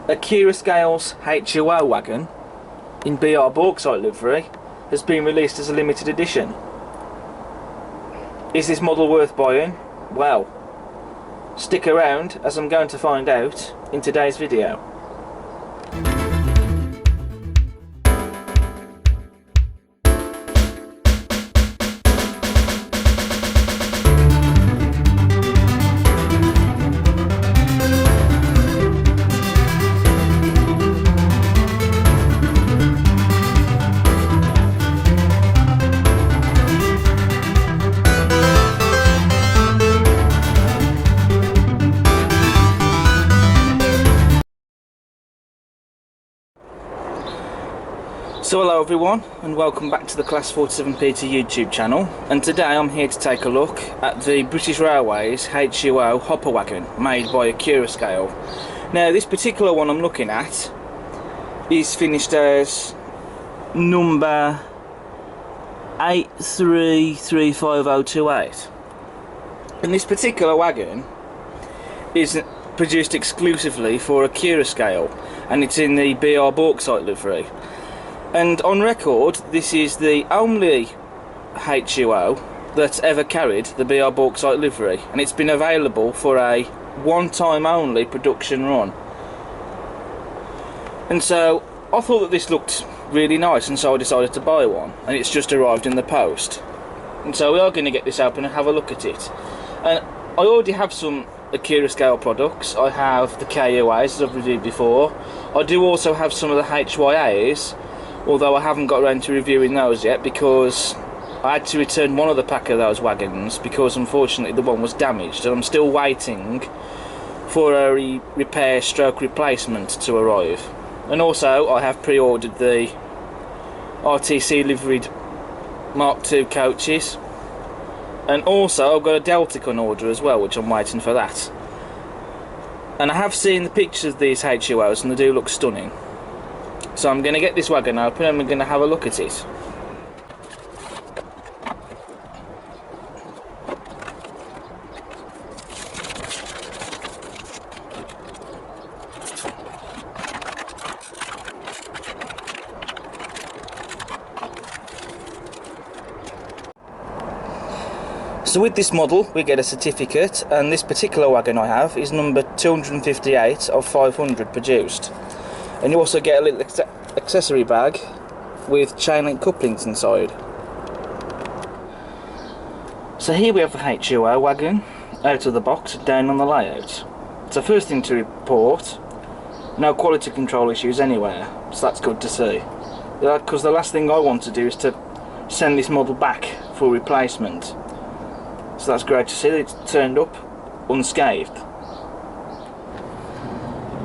Accurascale's HUO wagon in BR Bauxite livery has been released as a limited edition. Is this model worth buying? Well, stick around as I'm going to find out in today's video. So hello everyone, and welcome back to the Class 47 Peter YouTube channel, and today I'm here to take a look at the British Railways HUO hopper wagon made by Accurascale. Now this particular one I'm looking at is finished as number 83350028, and this particular wagon is produced exclusively for Accurascale, and it's in the BR Bauxite livery. And on record, this is the only HUO that's ever carried the BR Bauxite livery, and it's been available for a one-time only production run. And so I thought that this looked really nice, and so I decided to buy one, and it's just arrived in the post. And so we are going to get this open and have a look at it. And I already have some Accurascale products. I have the KUAs, as I've reviewed before. I do also have some of the HYAs, although I haven't got around to reviewing those yet because I had to return one of the pack of those wagons because unfortunately the one was damaged, and I'm still waiting for a repair stroke replacement to arrive. And also I have pre-ordered the RTC liveried Mark II coaches, and also I've got a Deltic on order as well, which I'm waiting for that. And I have seen the pictures of these HUOs and they do look stunning. So I'm going to get this wagon open and we're going to have a look at it. So with this model we get a certificate, and this particular wagon I have is number 258 of 500 produced. And you also get a little accessory bag with chain link couplings inside. So here we have the HUO wagon out of the box, down on the layout. So first thing to report, no quality control issues anywhere, so that's good to see. Because the last thing I want to do is to send this model back for replacement. So that's great to see that it's turned up unscathed.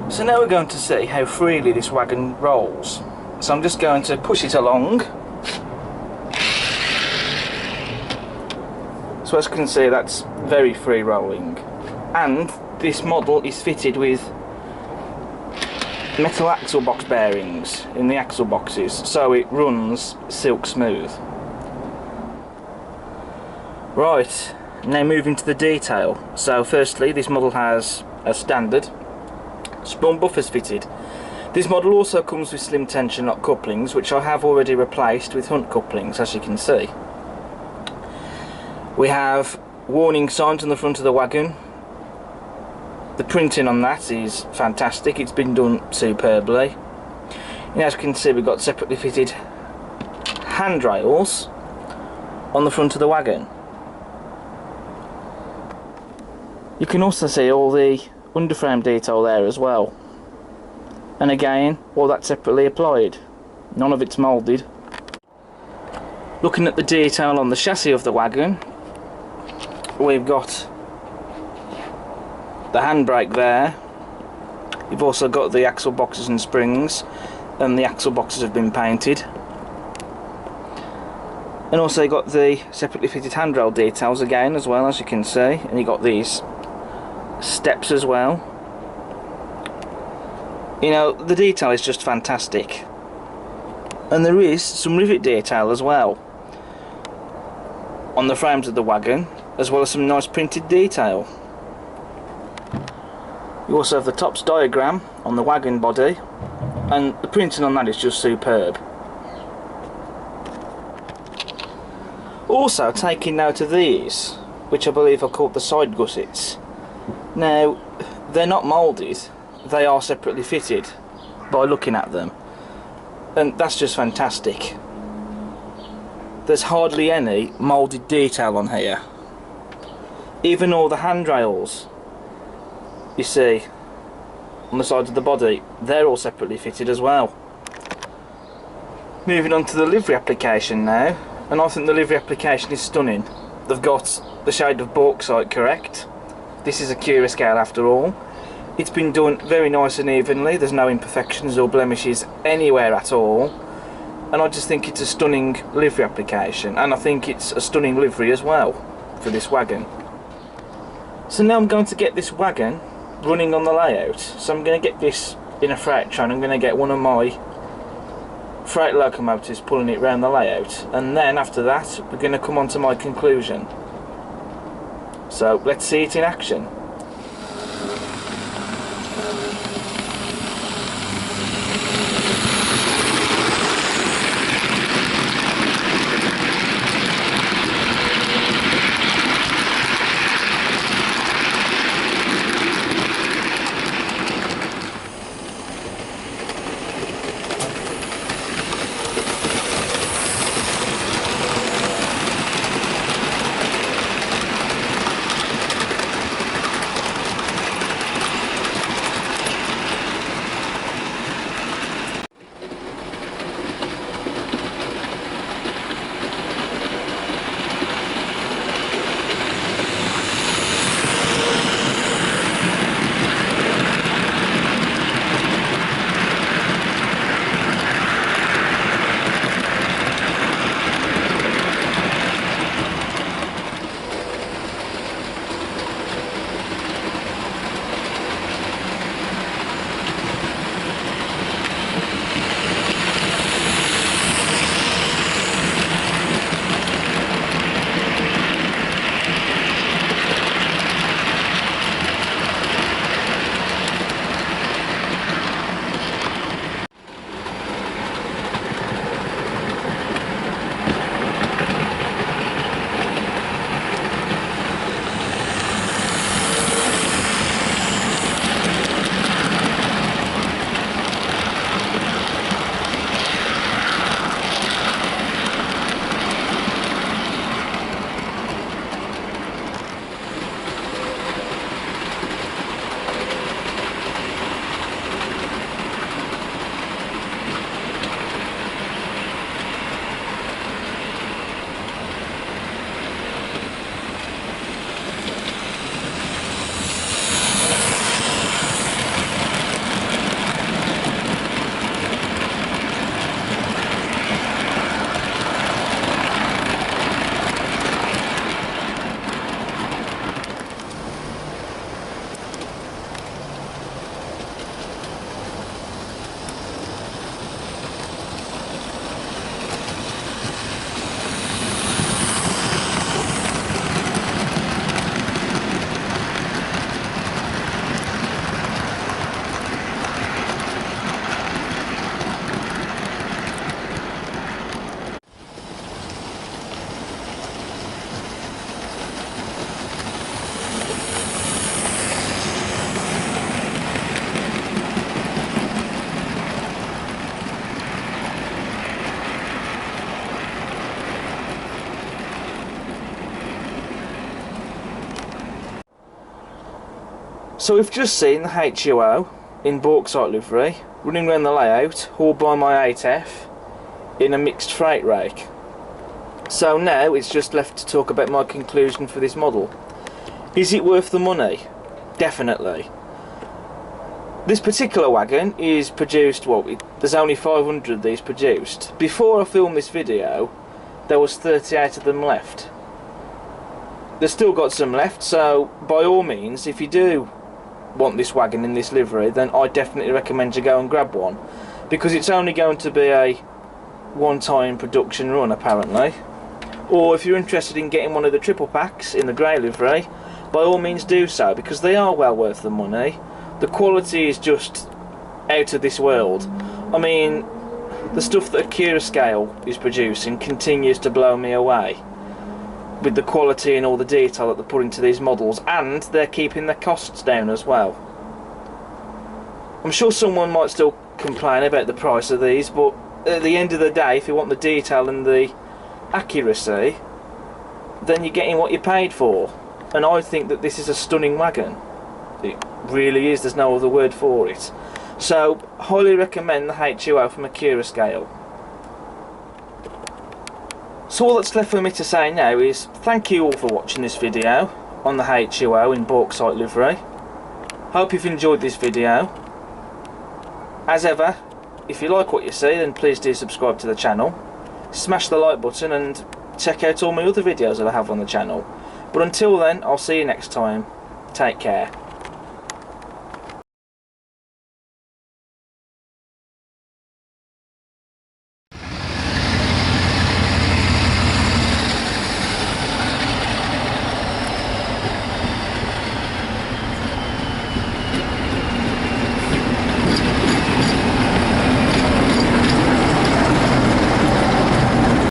So now we're going to see how freely this wagon rolls. So I'm just going to push it along. So as you can see, that's very free rolling. And this model is fitted with metal axle box bearings in the axle boxes, so it runs silk smooth. Right, now moving to the detail. So firstly, this model has a standard sprung buffers fitted. This model also comes with slim tension lock couplings, which I have already replaced with hunt couplings, as you can see. We have warning signs on the front of the wagon. The printing on that is fantastic, it's been done superbly. And as you can see, we've got separately fitted handrails on the front of the wagon. You can also see all the underframe detail there as well, and again all that separately applied, none of it's moulded. Looking at the detail on the chassis of the wagon, we've got the handbrake there, you've also got the axle boxes and springs, and the axle boxes have been painted, and also you got the separately fitted handrail details again as well, as you can see, and you got these steps as well. You know, the detail is just fantastic, and there is some rivet detail as well on the frames of the wagon, as well as some nice printed detail. You You also have the tops diagram on the Wagon body, and the printing on that is just superb. Also taking note of these, which I believe are called the side gussets. Now, they're not moulded, they are separately fitted by looking at them, and that's just fantastic. There's hardly any moulded detail on here. Even all the handrails you see on the sides of the body, they're all separately fitted as well. Moving on to the livery application now, and I think the livery application is stunning. They've got the shade of Bauxite correct. This is Accurascale after all. It's been done very nice and evenly, there's no imperfections or blemishes anywhere at all, and I just think it's a stunning livery application, and I think it's a stunning livery as well for this wagon. So now I'm going to get this wagon running on the layout. So I'm going to get this in a freight train. I'm going to get one of my freight locomotives pulling it round the layout, and then after that we're going to come on to my conclusion. So let's see it in action. So we've just seen the HUO in Bauxite livery running around the layout, hauled by my 8F in a mixed freight rake. So now it's just left to talk about my conclusion for this model. Is it worth the money? Definitely. This particular wagon is produced, well, there's only 500 of these produced. Before I filmed this video, there was 38 of them left. There's still got some left, so by all means, if you do want this wagon in this livery, then I definitely recommend you go and grab one, because it's only going to be a one-time production run apparently. Or if you're interested in getting one of the triple packs in the grey livery, by all means do so, because they are well worth the money. The quality is just out of this world. I mean, the stuff that Accurascale is producing continues to blow me away with the quality and all the detail that they put into these models, and they're keeping their costs down as well. I'm sure someone might still complain about the price of these, but at the end of the day, if you want the detail and the accuracy, then you're getting what you paid for. And I think that this is a stunning wagon. It really is, there's no other word for it. So, highly recommend the HUO from Accurascale. So all that's left for me to say now is thank you all for watching this video on the HUO in Bauxite livery. Hope you've enjoyed this video. As ever, if you like what you see, then please do subscribe to the channel. Smash the like button and check out all my other videos that I have on the channel. But until then, I'll see you next time. Take care.